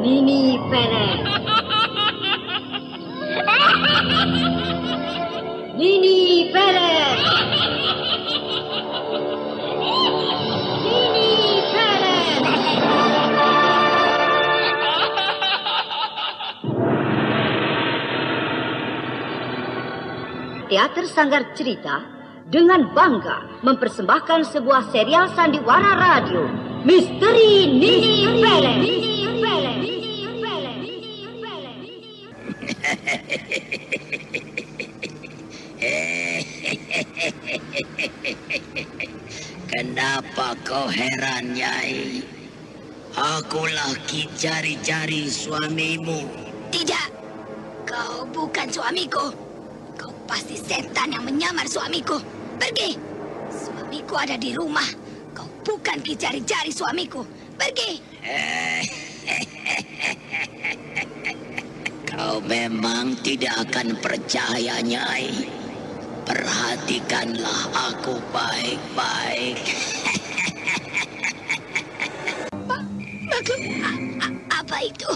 Nini Pelet. Nini Pelet. Nini Pelet. Teater Sanggar Cerita dengan bangga mempersembahkan sebuah serial sandiwara radio, Misteri Nini Pelet. Kenapa kau heran, Nyai? Akulah Ki Jari-Jari suamimu. Tidak, kau bukan suamiku. Kau pasti setan yang menyamar suamiku. Pergi. Suamiku ada di rumah. Kau bukan Ki Jari-Jari suamiku. Pergi. Kau memang tidak akan percaya, Nyai. Perhatikanlah aku baik-baik. Apa itu?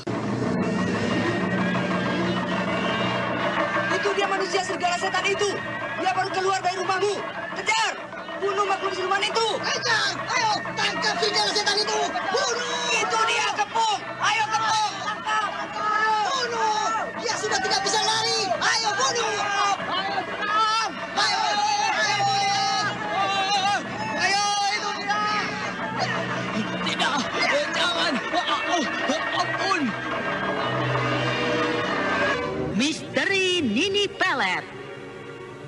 Itu dia manusia serigala setan itu. Dia baru keluar dari rumahmu. Kejar! Bunuh makhluk siluman itu. Kejar! Ayo, tangkap serigala setan itu. Bunuh! Itu dia, Kepung. Ayo, Kepung. Tangkap. Bunuh! Dia sudah tidak bisa lari. Ayo, bunuh! Ayo, serang. Ayo, Ayo, itu dia. Tidak, jangan. Ampun. Misteri Nini Pelet.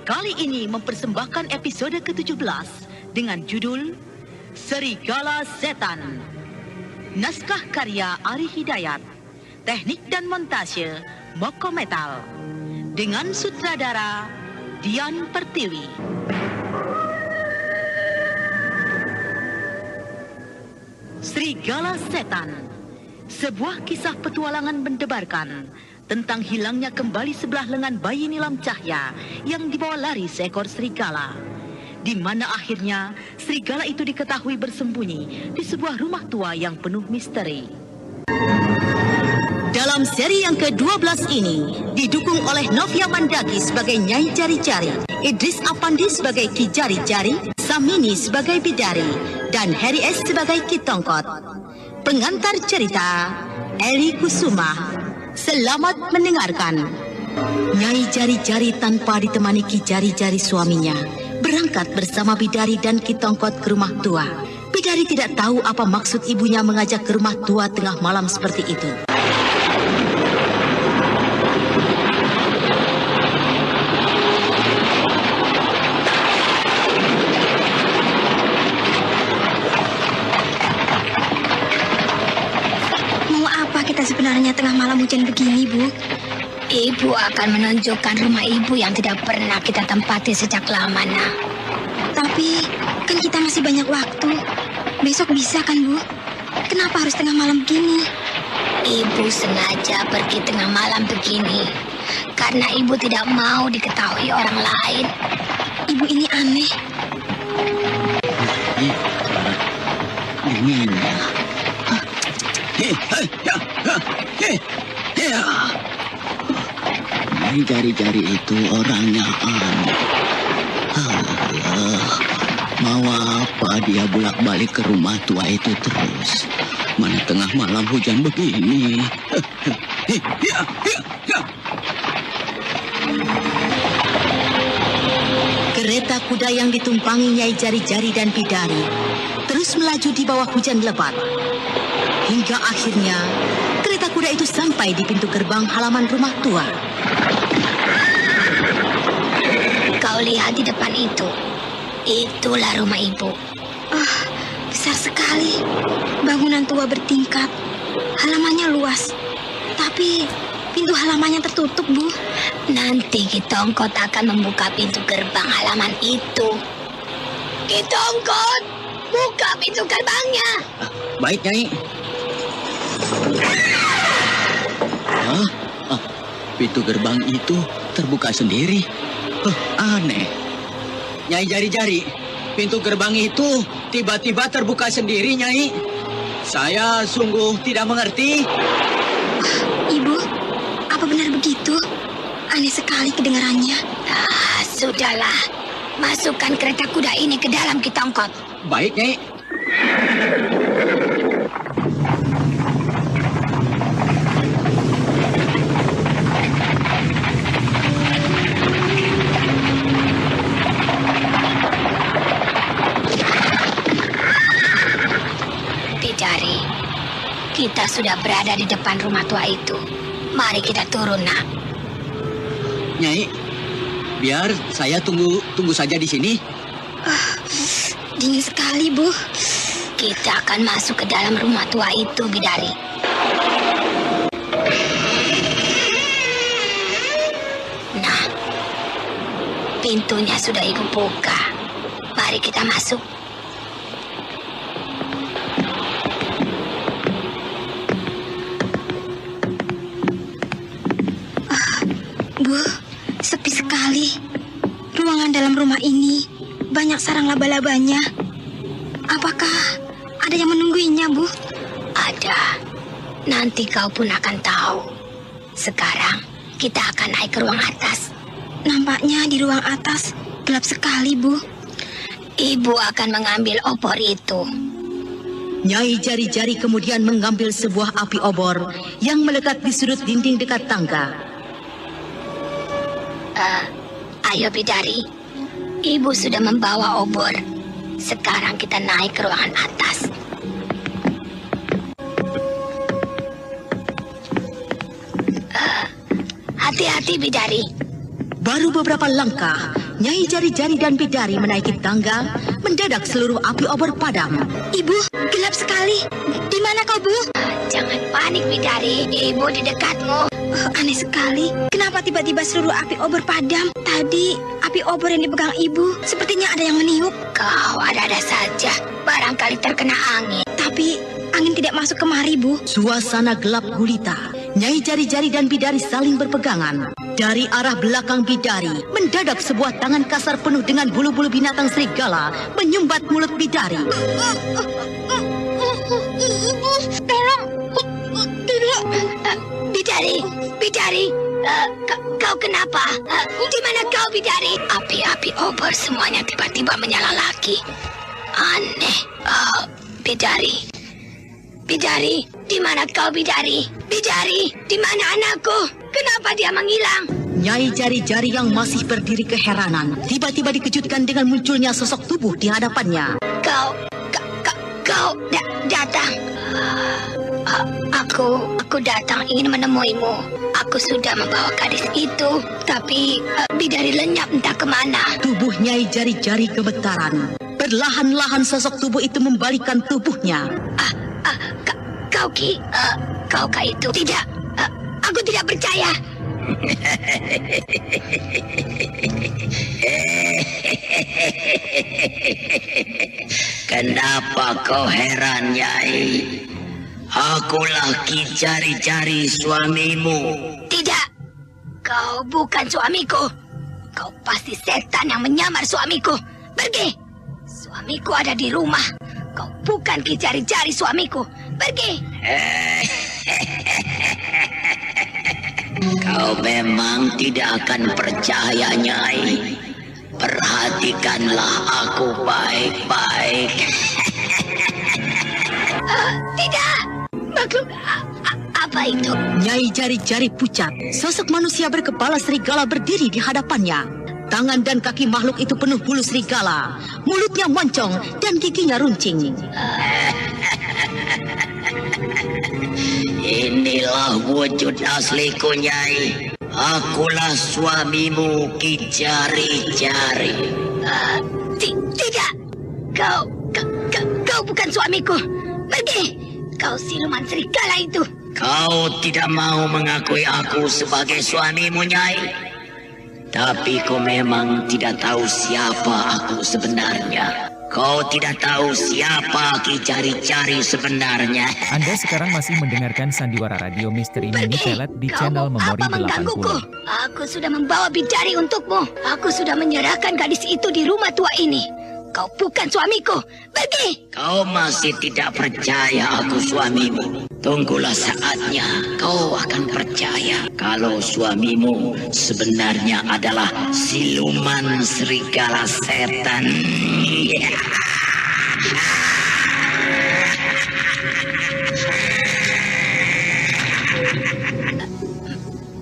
Kali ini mempersembahkan episode ke-17 dengan judul Serigala Setan. Naskah karya Ari Hidayat. Teknik dan montase Moko Metal. Dengan sutradara Dian Pertiwi. Serigala Setan. Sebuah kisah petualangan mendebarkan tentang hilangnya kembali sebelah lengan bayi Nilam Cahya yang dibawa lari seekor serigala. Di mana akhirnya serigala itu diketahui bersembunyi di sebuah rumah tua yang penuh misteri. Dalam seri yang ke-12 ini didukung oleh Novia Mandaki sebagai Nyai Jari-Jari, Idris Apandi sebagai Ki Jari-Jari, Samini sebagai Bidari, dan Harry S sebagai Ki Tongkot. Pengantar cerita Eli Kusuma. Selamat mendengarkan. Nyai Jari-Jari tanpa ditemani Ki Jari-Jari suaminya berangkat bersama Bidari dan Ki Tongkot ke rumah tua. Bidari tidak tahu apa maksud ibunya mengajak ke rumah tua tengah malam seperti itu. Sebenarnya tengah malam hujan begini, Bu. Ibu akan menunjukkan rumah ibu yang tidak pernah kita tempati sejak lama, Nak. Tapi kan kita masih banyak waktu. Besok bisa kan, Bu? Kenapa harus tengah malam begini? Ibu sengaja pergi tengah malam begini karena ibu tidak mau diketahui orang lain. Ibu ini aneh. Dinginnya. Nyai Jari-Jari itu orangnya aneh. Mau apa dia bolak-balik ke rumah tua itu terus? Mana tengah malam hujan begini. Kereta kuda yang ditumpangi Nyai Jari-Jari dan Bidari terus melaju di bawah hujan lebat. Hingga akhirnya kereta kuda itu sampai di pintu gerbang halaman rumah tua. Kau lihat di depan itu. Itulah rumah ibu. Besar sekali. Bangunan tua bertingkat. Halamannya luas. Tapi pintu halamannya tertutup, Bu. Nanti Ki Tongkot akan membuka pintu gerbang halaman itu. Ki Tongkot, buka pintu gerbangnya. Baik, Nyai. Pintu gerbang itu terbuka sendiri. Aneh. Nyai Jari-Jari, pintu gerbang itu tiba-tiba terbuka sendiri, Nyai. Saya sungguh tidak mengerti. Ibu, apa benar begitu? Aneh sekali kedengarannya. Sudahlah. Masukkan kereta kuda ini ke dalam kitongkot. Baik, Nyai. Bidari, kita sudah berada di depan rumah tua itu. Mari kita turun, Nak. Nyai, biar saya tunggu saja di sini. Dingin sekali, Bu. Kita akan masuk ke dalam rumah tua itu, Bidari. Nah, pintunya sudah Ibu buka. Mari kita masuk. Bu, sepi sekali. Ruangan dalam rumah ini banyak sarang laba-labanya. Apakah ada yang menungguinya, Bu? Ada. Nanti kau pun akan tahu. Sekarang kita akan naik ke ruang atas. Nampaknya di ruang atas gelap sekali, Bu. Ibu akan mengambil obor itu. Nyai Jari-Jari kemudian mengambil sebuah api obor yang melekat di sudut dinding dekat tangga. Ayo Bidari, Ibu sudah membawa obor. Sekarang kita naik ke ruangan atas. Hati-hati Bidari. Baru beberapa langkah, Nyai Jari-Jari dan Bidari menaiki tangga. Mendadak seluruh api obor padam. Ibu, gelap sekali. Di mana kau, Bu? Jangan panik Bidari, Ibu di dekatmu. Aneh sekali. Kenapa tiba-tiba seluruh api obor padam? Tadi api obor yang dipegang Ibu sepertinya ada yang meniup. Kau ada-ada saja. Barangkali terkena angin. Tapi angin tidak masuk kemari, Bu. Suasana gelap gulita. Nyai Jari-Jari dan Bidari saling berpegangan. Dari arah belakang Bidari, mendadak sebuah tangan kasar penuh dengan bulu-bulu binatang serigala menyumbat mulut Bidari. Ibu, tolong. Tidak. Bidari, kau kenapa? Di mana kau Bidari? Api-api obor semuanya tiba-tiba menyala lagi. Aneh. Bidari, di mana kau Bidari? Bidari, di mana anakku? Kenapa dia menghilang? Nyai Jari-Jari yang masih berdiri keheranan tiba-tiba dikejutkan dengan munculnya sosok tubuh di hadapannya. Kau datang. Aku datang ingin menemuimu. Aku sudah membawa gadis itu, tapi Bidari lenyap entah kemana. Tubuh Nyai Jari-Jari gemetaran. Perlahan-lahan sosok tubuh itu membalikkan tubuhnya. Kau itu? Tidak, aku tidak percaya. Kenapa kau heran, Nyai? Akulah Ki Jari-Jari suamimu. Tidak, kau bukan suamiku. Kau pasti setan yang menyamar suamiku. Pergi. Suamiku ada di rumah. Kau bukan Ki Jari-Jari suamiku. Pergi. Kau memang tidak akan percaya, Nyai. Perhatikanlah aku baik-baik. Tidak. Makhluk apa itu? Nyai Jari-Jari pucat. Sosok manusia berkepala serigala berdiri di hadapannya. Tangan dan kaki makhluk itu penuh bulu serigala. Mulutnya moncong dan giginya runcing. Inilah wujud asliku, Nyai. Akulah suamimu, Ki Jari-Jari. Tidak. Kau bukan suamiku. Pergi. Kau siluman serigala itu. Kau tidak mau mengakui aku sebagai suamimu, Nyai. Tapi kau memang tidak tahu siapa aku sebenarnya. Kau tidak tahu siapa Ki Jari-Jari sebenarnya. Anda sekarang masih mendengarkan Sandiwara Radio Misteri Mini Pelet di channel Memori 80. Aku sudah membawa Bidari untukmu. Aku sudah menyerahkan gadis itu di rumah tua ini. Kau bukan suamiku. Pergi. Kau masih tidak percaya aku suamimu. Tunggulah saatnya kau akan percaya kalau suamimu sebenarnya adalah siluman serigala setan.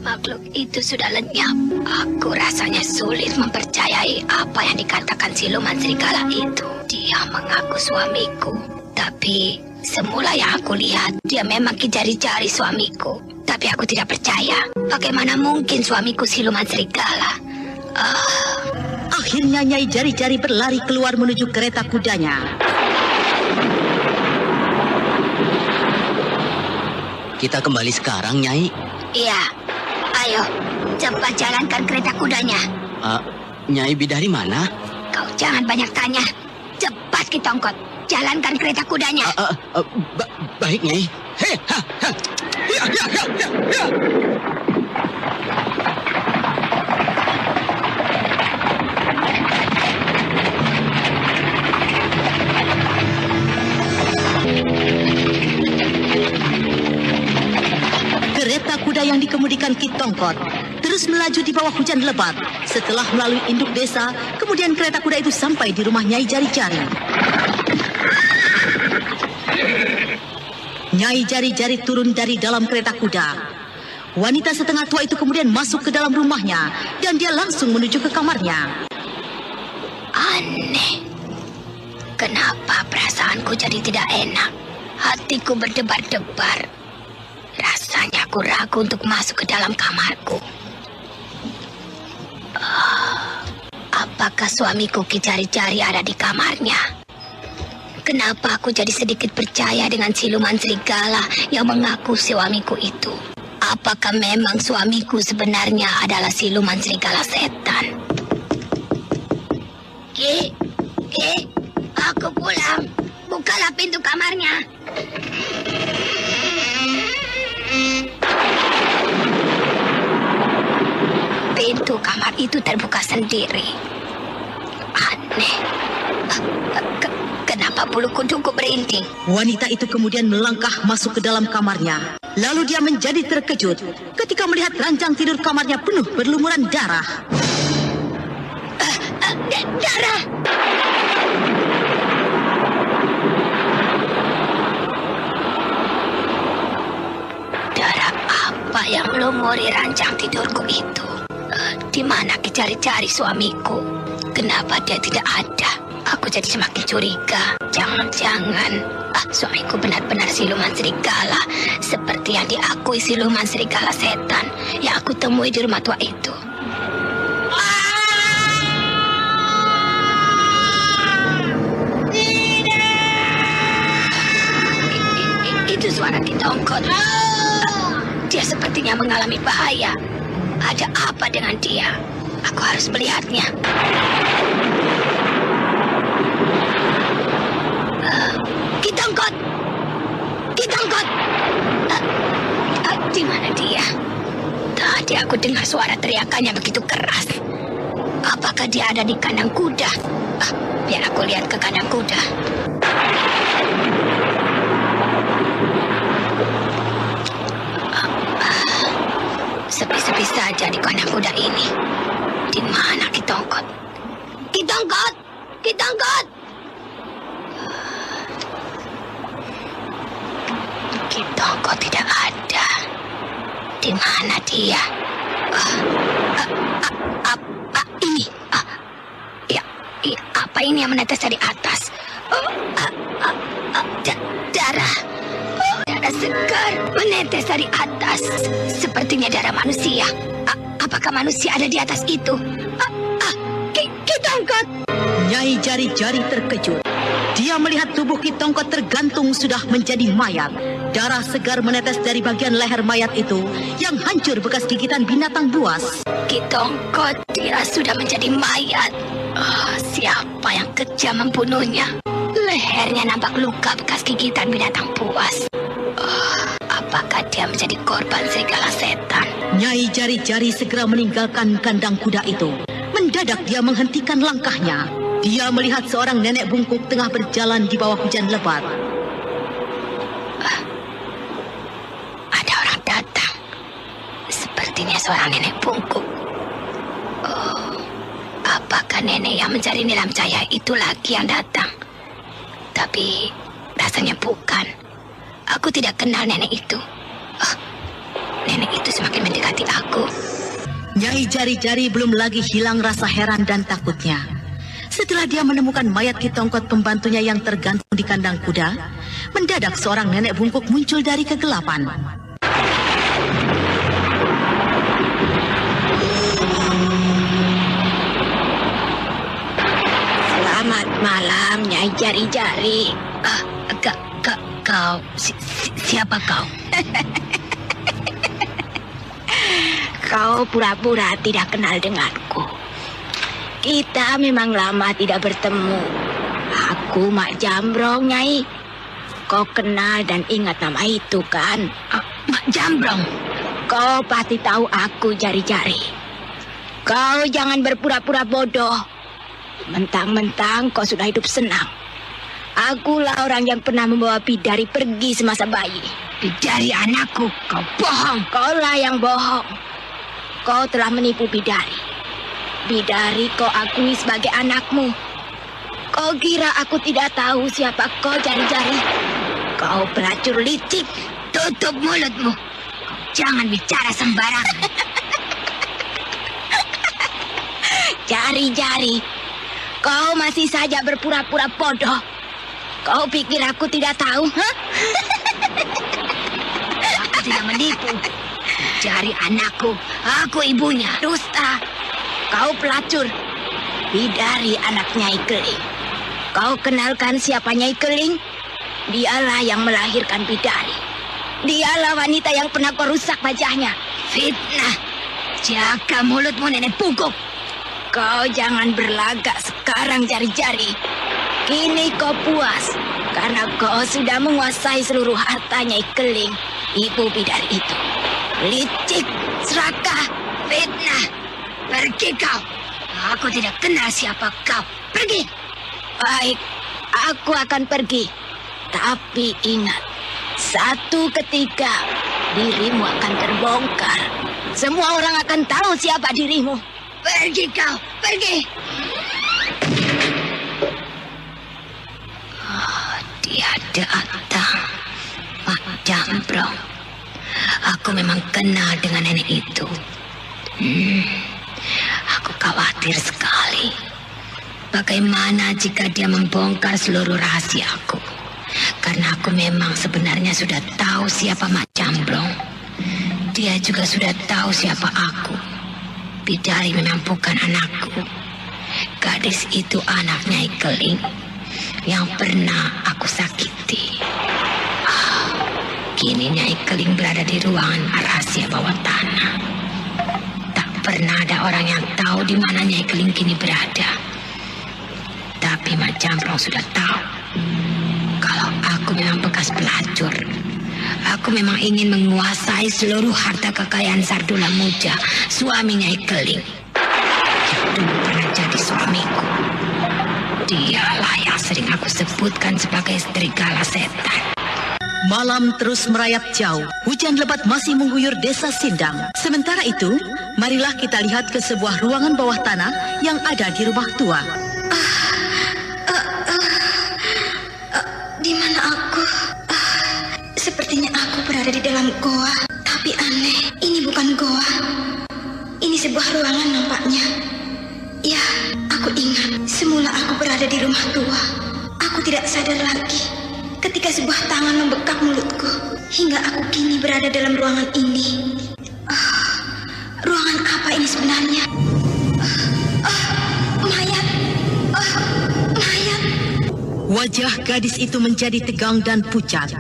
Makhluk itu sudah lenyap. Aku rasanya sulit mempercayai apa yang dikatakan siluman serigala itu. Dia mengaku suamiku, tapi semula yang aku lihat, dia memang Ki Jari-Jari suamiku. Tapi aku tidak percaya. Bagaimana mungkin suamiku siluman serigala? Akhirnya Nyai Jari-Jari berlari keluar menuju kereta kudanya. Kita kembali sekarang, Nyai. Iya. Ayo, cepat jalankan kereta kudanya. Nyai Bidari mana? Kau jangan banyak tanya. Cepat Ki Tongkot, jalankan kereta kudanya. Baik, Nyai. Hei, ha, ha. Ya, ya, ya, ya, ya. Kereta kuda yang dikemudikan Ki Tongkot terus melaju di bawah hujan lebat. Setelah melalui induk desa, kemudian kereta kuda itu sampai di rumah Nyai Jari-Jari. Nyai Jari-Jari turun dari dalam kereta kuda. Wanita setengah tua itu kemudian masuk ke dalam rumahnya dan dia langsung menuju ke kamarnya. Aneh. Kenapa perasaanku jadi tidak enak? Hatiku berdebar-debar. Rasanya aku ragu untuk masuk ke dalam kamarku. Apakah suamiku Ki Jari-Jari ada di kamarnya? Kenapa aku jadi sedikit percaya dengan siluman serigala yang mengaku suamiku itu? Apakah memang suamiku sebenarnya adalah siluman serigala setan? Ki, aku pulang. Bukalah pintu kamarnya. Pintu kamar itu terbuka sendiri. Aneh. Kenapa bulu kuduku berinding? Wanita itu kemudian melangkah masuk ke dalam kamarnya. Lalu dia menjadi terkejut ketika melihat ranjang tidur kamarnya penuh berlumuran darah. Darah! Darah apa yang melumuri ranjang tidurku itu? Di mana Ki Jari-Jari suamiku? Kenapa dia tidak ada? Aku jadi semakin curiga. Jangan-jangan suamiku benar-benar siluman serigala, seperti yang diakui siluman serigala setan yang aku temui di rumah tua itu. Itu suara Ki Tongkot. Dia sepertinya mengalami bahaya. Ada apa dengan dia? Aku harus melihatnya. Ki Tongkot! Ki Tongkot! Di mana dia? Tadi aku dengar suara teriakannya begitu keras. Apakah dia ada di kandang kuda? Biar aku lihat ke kandang kuda. Sepi-sepi saja di kandang kuda ini. Di mana Ki Tongkot? Ki Tongkot! Ki Tongkot! Ki Tongkot tidak ada. Di mana dia? Ini. Ya, apa ini yang menetes dari atas? Darah. Darah segar menetes dari atas. Sepertinya darah manusia. Apakah manusia ada di atas itu? Ki Tongkot! Nyai Jari-Jari terkejut. Dia melihat tubuh Ki Tongkot tergantung sudah menjadi mayat. Darah segar menetes dari bagian leher mayat itu yang hancur bekas gigitan binatang buas. Ki Tongkot, dia sudah menjadi mayat. Siapa yang kejam membunuhnya? Lehernya nampak luka bekas gigitan binatang buas. Apakah dia menjadi korban serigala setan? Nyai Jari-Jari segera meninggalkan kandang kuda itu. Mendadak dia menghentikan langkahnya. Dia melihat seorang nenek bungkuk tengah berjalan di bawah hujan lebat. Ada orang datang. Sepertinya seorang nenek bungkuk. Oh, apakah nenek yang mencari nilam cahaya itu lagi yang datang? Tapi rasanya bukan. Aku tidak kenal nenek itu. Oh, nenek itu semakin mendekati aku. Nyai Jari-Jari belum lagi hilang rasa heran dan takutnya. Setelah dia menemukan mayat Kitongkot pembantunya yang tergantung di kandang kuda, mendadak seorang nenek bungkuk muncul dari kegelapan. Selamat malam, Nyai Jari-Jari. Kau, siapa kau? Kau pura-pura tidak kenal denganku. Kita memang lama tidak bertemu. Aku Mak Jambrong, Nyai. Kau kenal dan ingat nama itu kan? Mak Jambrong. Kau pasti tahu aku Jari-Jari. Kau jangan berpura-pura bodoh. Mentang-mentang kau sudah hidup senang. Akulah orang yang pernah membawa Bidari pergi semasa bayi. Bidari anakku, kau bohong. Kaulah yang bohong. Kau telah menipu Bidari. Bidari kau akui sebagai anakmu. Kau kira aku tidak tahu siapa kau Jari-Jari? Kau pelacur licik. Tutup mulutmu. Kau jangan bicara sembarangan. Jari-Jari, kau masih saja berpura-pura bodoh. Kau pikir aku tidak tahu, huh? Aku tidak menipu. Jari anakku, aku ibunya. Dusta. Kau pelacur. Bidari anak Nyai Keling. Kau kenalkan siapa Nyai Keling? Dialah yang melahirkan Bidari. Dialah wanita yang pernah kau rusak wajahnya. Fitnah. Jaga mulutmu, nenek bungkuk. Kau jangan berlagak sekarang, Jari-Jari. Kini kau puas karena kau sudah menguasai seluruh harta Nyai Keling, ibu Bidari itu. Licik, serakah, fitnah. Pergi kau. Aku tidak kenal siapa kau. Pergi. Baik, aku akan pergi. Tapi ingat, satu ketika dirimu akan terbongkar. Semua orang akan tahu siapa dirimu. Pergi kau, pergi. Oh, dia datang. Mak Jambrong. Aku memang kenal dengan nenek itu. Aku khawatir sekali. Bagaimana jika dia membongkar seluruh rahasiaku? Karena aku memang sebenarnya sudah tahu siapa Mak Jambrong. Dia juga sudah tahu siapa aku. Bidari memang bukan anakku. Gadis itu anak Nyai Keling yang pernah aku sakiti. Kini Nyai Keling berada di ruangan rahasia bawah tanah. Pernah ada orang yang tahu di mana Nyai Keling kini berada. Tapi Mak Jambrong sudah tahu kalau aku memang bekas pelacur. Aku memang ingin menguasai seluruh harta kekayaan Sardula Muja, suami Nyai Keling, yang dulu pernah jadi suamiku. Dialah yang sering aku sebutkan sebagai serigala setan. Malam terus merayap jauh. Hujan lebat masih mengguyur desa Sindang. Sementara itu, marilah kita lihat ke sebuah ruangan bawah tanah yang ada di rumah tua. Di mana aku? Sepertinya aku berada di dalam goa. Tapi aneh, ini bukan goa. Ini sebuah ruangan nampaknya. Ya, aku ingat. Semula aku berada di rumah tua. Aku tidak sadar lagi ketika sebuah tangan membekap mulutku hingga aku kini berada dalam ruangan ini. Ruangan apa ini sebenarnya? Mayat. Mayat. Wajah gadis itu menjadi tegang dan pucat.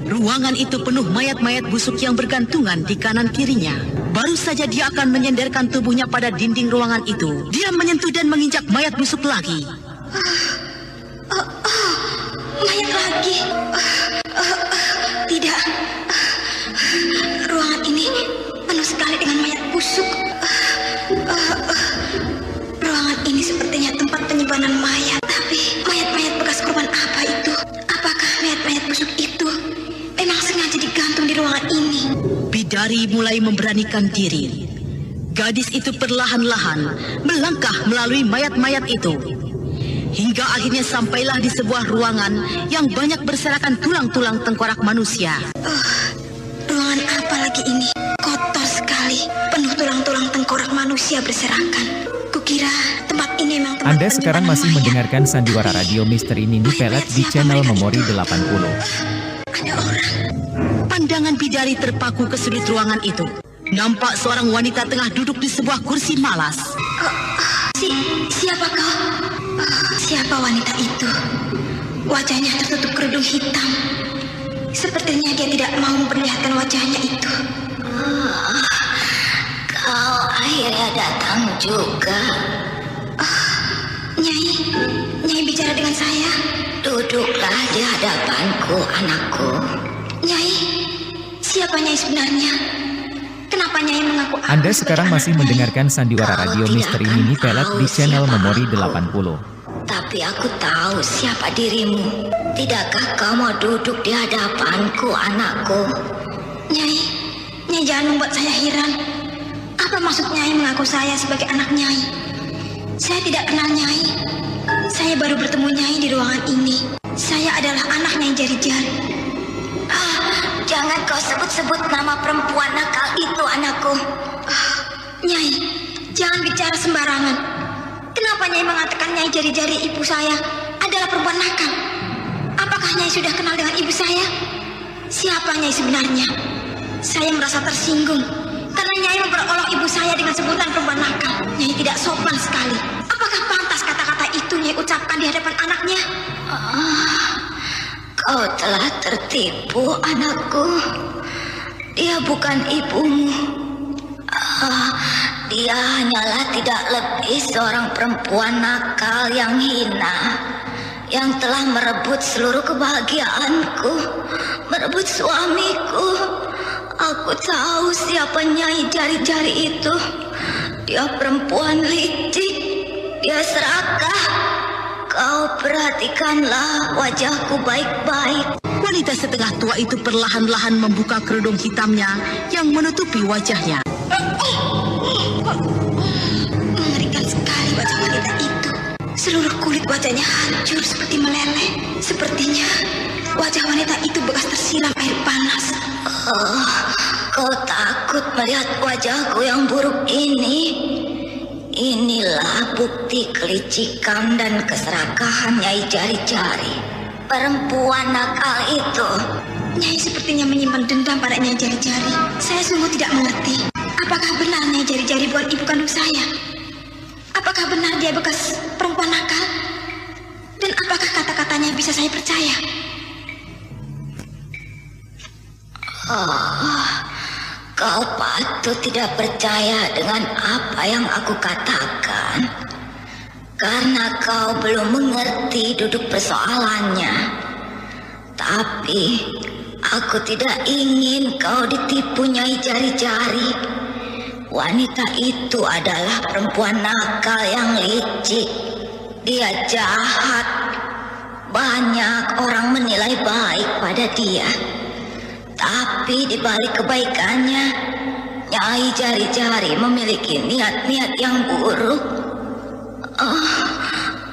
Ruangan itu penuh mayat-mayat busuk yang bergantungan di kanan kirinya. Baru saja dia akan menyenderkan tubuhnya pada dinding ruangan itu, dia menyentuh dan menginjak mayat busuk lagi. Mayat lagi. Tidak. Ruangan ini penuh sekali dengan mayat busuk. Ruangan ini sepertinya tempat penyimpanan mayat. Jari mulai memberanikan diri. Gadis itu perlahan-lahan melangkah melalui mayat-mayat itu. Hingga akhirnya sampailah di sebuah ruangan yang banyak berserakan tulang-tulang tengkorak manusia. Ruangan apa lagi ini? Kotor sekali, penuh tulang-tulang tengkorak manusia berserakan. Kukira tempat ini memang tempat Anda sekarang masih mendengarkan sandiwara radio Misteri Nini Pelet di channel Memori 80. Ada orang. Pandangan bidari terpaku ke sudut ruangan itu. Nampak seorang wanita tengah duduk di sebuah kursi malas. Siapa kau? Siapa wanita itu? Wajahnya tertutup kerudung hitam. Sepertinya dia tidak mau memperlihatkan wajahnya itu. Kau akhirnya datang juga. Nyai bicara dengan saya. Duduklah di hadapanku, anakku. Nyai, siapa Nyai sebenarnya? Kenapa Nyai mengaku aku Anda sekarang masih mendengarkan sandiwara radio Misteri Nini Pelet di channel Memori 80. Tapi aku tahu siapa dirimu. Tidakkah kau mau duduk di hadapanku, anakku? Nyai jangan membuat saya heran. Apa maksud Nyai mengaku saya sebagai anak Nyai? Saya tidak kenal Nyai. Saya baru bertemu Nyai di ruangan ini. Saya adalah anak Nyai Jari-Jari. Jangan kau sebut-sebut nama perempuan nakal itu, anakku. Nyai, jangan bicara sembarangan. Kenapa Nyai mengatakan Nyai Jari-Jari ibu saya adalah perempuan nakal? Apakah Nyai sudah kenal dengan ibu saya? Siapa Nyai sebenarnya? Saya merasa tersinggung karena Nyai memperolok ibu saya dengan sebutan perempuan nakal. Nyai tidak sopan sekali. Apakah pantas kata-kata itu Nyai ucapkan di hadapan anaknya? Kau telah tertipu, anakku. Dia bukan ibumu. Dia hanyalah tidak lebih seorang perempuan nakal yang hina, yang telah merebut seluruh kebahagiaanku, merebut suamiku. Aku tahu siapa Nyai Jari-Jari itu. Dia perempuan licik, dia serakah. Kau perhatikanlah wajahku baik-baik. Wanita setengah tua itu perlahan-lahan membuka kerudung hitamnya yang menutupi wajahnya. Mengerikan sekali wajah wanita itu. Seluruh kulit wajahnya hancur seperti meleleh. Sepertinya wajah wanita itu bekas tersiram air panas. Kau takut melihat wajahku yang buruk ini? Inilah bukti kelicikan dan keserakahan Nyai Jari-Jari. Perempuan nakal itu. Nyai sepertinya menyimpan dendam pada Nyai Jari-Jari. Saya sungguh tidak mengerti. Apakah benar Nyai Jari-Jari bukan ibu kandung saya? Apakah benar dia bekas perempuan nakal? Dan apakah kata-katanya bisa saya percaya? Kau patut tidak percaya dengan apa yang aku katakan, karena kau belum mengerti duduk persoalannya. Tapi aku tidak ingin kau ditipu Nyai Jari-Jari. Wanita itu adalah perempuan nakal yang licik. Dia jahat. Banyak orang menilai baik pada dia. Tapi di balik kebaikannya, Nyai Jari-Jari memiliki niat-niat yang buruk.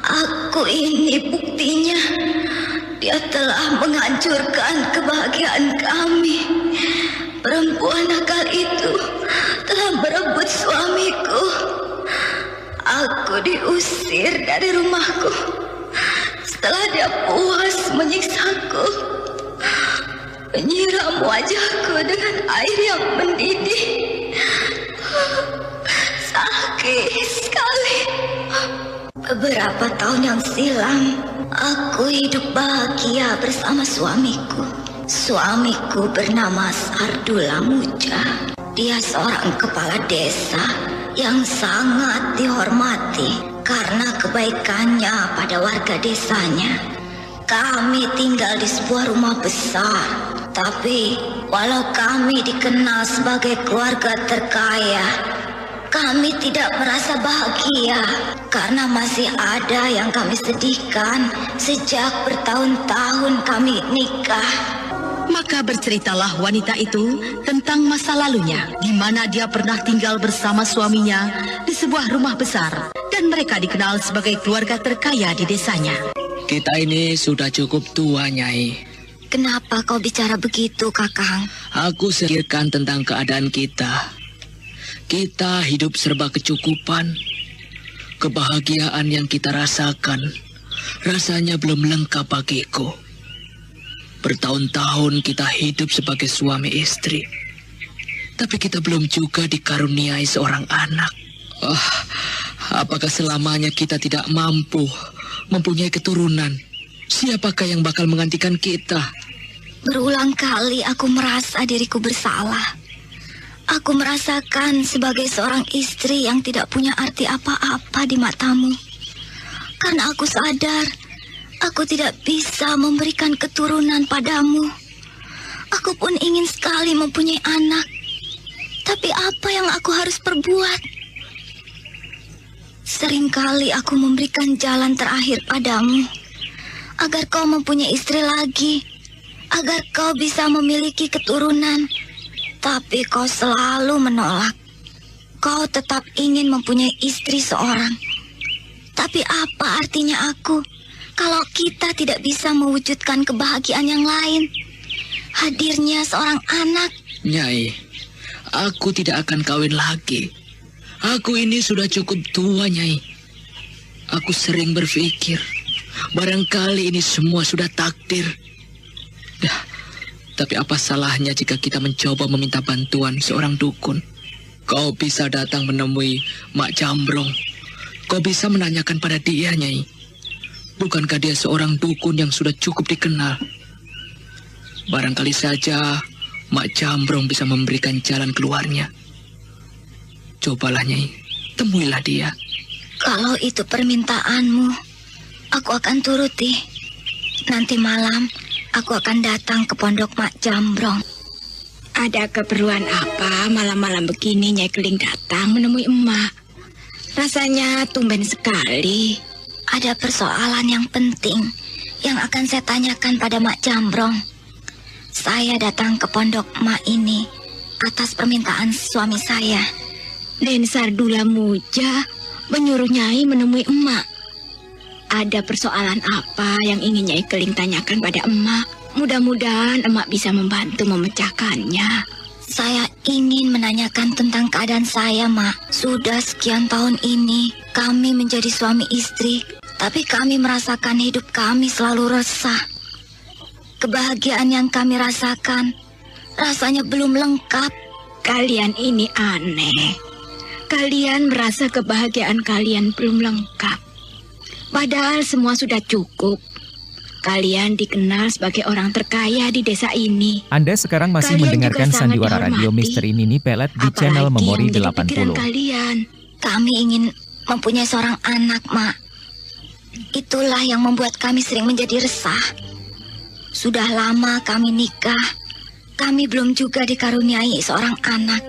Aku ini buktinya. Dia telah menghancurkan kebahagiaan kami. Perempuan nakal itu telah merebut suamiku. Aku diusir dari rumahku setelah dia puas menyiksaku. Menyiram wajahku dengan air yang mendidih. Sakit sekali. Beberapa tahun yang silam, aku hidup bahagia bersama suamiku. Suamiku bernama Sardula Muja. Dia seorang kepala desa yang sangat dihormati karena kebaikannya pada warga desanya. Kami tinggal di sebuah rumah besar. Tapi walau kami dikenal sebagai keluarga terkaya, kami tidak merasa bahagia karena masih ada yang kami sedihkan sejak bertahun-tahun kami nikah. Maka berceritalah wanita itu tentang masa lalunya, di mana dia pernah tinggal bersama suaminya di sebuah rumah besar, dan mereka dikenal sebagai keluarga terkaya di desanya. Kita ini sudah cukup tua, Nyai. Kenapa kau bicara begitu, Kakang? Aku pikirkan tentang keadaan kita. Kita hidup serba kecukupan. Kebahagiaan yang kita rasakan rasanya belum lengkap bagiku. Bertahun-tahun kita hidup sebagai suami istri, tapi kita belum juga dikaruniai seorang anak. Apakah selamanya kita tidak mampu mempunyai keturunan? Siapakah yang bakal menggantikan kita? Berulang kali aku merasa diriku bersalah. Aku merasakan sebagai seorang istri yang tidak punya arti apa-apa di matamu. Karena aku sadar, aku tidak bisa memberikan keturunan padamu. Aku pun ingin sekali mempunyai anak. Tapi apa yang aku harus perbuat? Seringkali aku memberikan jalan terakhir padamu, agar kau mempunyai istri lagi, agar kau bisa memiliki keturunan. Tapi kau selalu menolak. Kau tetap ingin mempunyai istri seorang. Tapi apa artinya aku kalau kita tidak bisa mewujudkan kebahagiaan yang lain? Hadirnya seorang anak. Nyai, aku tidak akan kawin lagi. Aku ini sudah cukup tua, Nyai. Aku sering berpikir, barangkali ini semua sudah takdir. Tapi apa salahnya jika kita mencoba meminta bantuan seorang dukun? Kau bisa datang menemui Mak Jambrong. Kau bisa menanyakan pada dia, Nyai. Bukankah dia seorang dukun yang sudah cukup dikenal? Barangkali saja Mak Jambrong bisa memberikan jalan keluarnya. Cobalah, Nyai, temuilah dia. Kalau itu permintaanmu, aku akan turuti. Nanti malam aku akan datang ke pondok Mak Jambrong. Ada keperluan apa malam-malam begini Nyai Keling datang menemui emak? Rasanya tumben sekali. Ada persoalan yang penting yang akan saya tanyakan pada Mak Jambrong. Saya datang ke pondok Mak ini atas permintaan suami saya. Den Sardula Muja menyuruh Nyai menemui emak. Ada persoalan apa yang ingin Nyai Keling tanyakan pada emak? Mudah-mudahan emak bisa membantu memecahkannya. Saya ingin menanyakan tentang keadaan saya, Mak. Sudah sekian tahun ini kami menjadi suami istri, tapi kami merasakan hidup kami selalu resah. Kebahagiaan yang kami rasakan rasanya belum lengkap. Kalian ini aneh. Kalian merasa kebahagiaan kalian belum lengkap. Padahal semua sudah cukup. Kalian dikenal sebagai orang terkaya di desa ini. Anda sekarang masih Kalian mendengarkan Sandiwara Radio Misteri Nini Pelet di channel Memori 80. Kami ingin mempunyai seorang anak, Mak. Itulah yang membuat kami sering menjadi resah. Sudah lama kami nikah, kami belum juga dikaruniai seorang anak.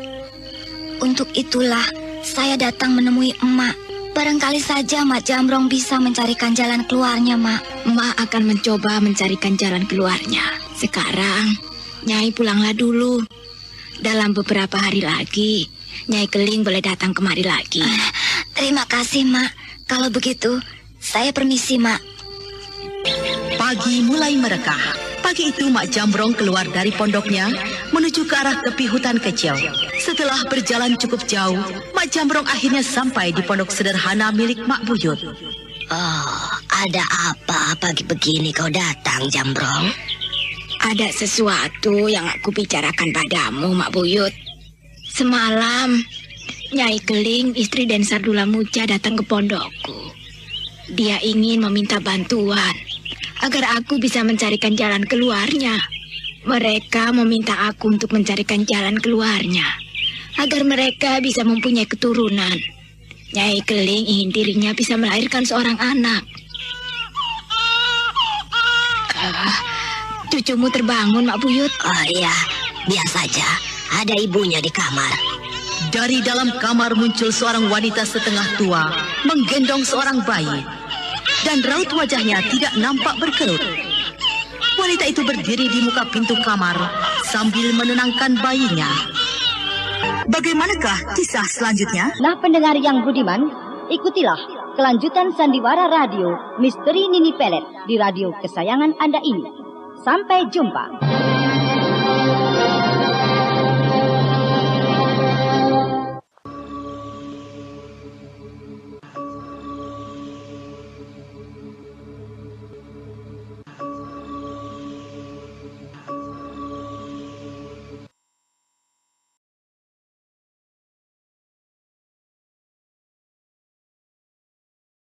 Untuk itulah saya datang menemui emak. Barangkali saja Mak Jambrong bisa mencarikan jalan keluarnya, Mak. Emak akan mencoba mencarikan jalan keluarnya. Sekarang, Nyai pulanglah dulu. Dalam beberapa hari lagi, Nyai Keling boleh datang kemari lagi. Terima kasih, Mak. Kalau begitu, saya permisi, Mak. Pagi mulai merekah. Pagi itu Mak Jambrong keluar dari pondoknya menuju ke arah tepi hutan kecil. Setelah berjalan cukup jauh, Mak Jambrong akhirnya sampai di pondok sederhana milik Mak Buyut. Oh, ada apa pagi begini kau datang, Jambrong? Ada sesuatu yang aku bicarakan padamu, Mak Buyut. Semalam, Nyai Keling, istri Den Sardula Muja datang ke pondokku. Dia ingin meminta bantuan agar aku bisa mencarikan jalan keluarnya. Mereka meminta aku untuk mencarikan jalan keluarnya, agar mereka bisa mempunyai keturunan. Nyai Keling ingin dirinya bisa melahirkan seorang anak. Cucumu terbangun, Mak Buyut? Oh iya, biasa saja. Ada ibunya di kamar. Dari dalam kamar muncul seorang wanita setengah tua, menggendong seorang bayi. Dan raut wajahnya tidak nampak berkerut. Wanita itu berdiri di muka pintu kamar sambil menenangkan bayinya. Bagaimanakah kisah selanjutnya? Nah, pendengar yang budiman, ikutilah kelanjutan sandiwara radio Misteri Nini Pelet di radio kesayangan Anda ini. Sampai jumpa.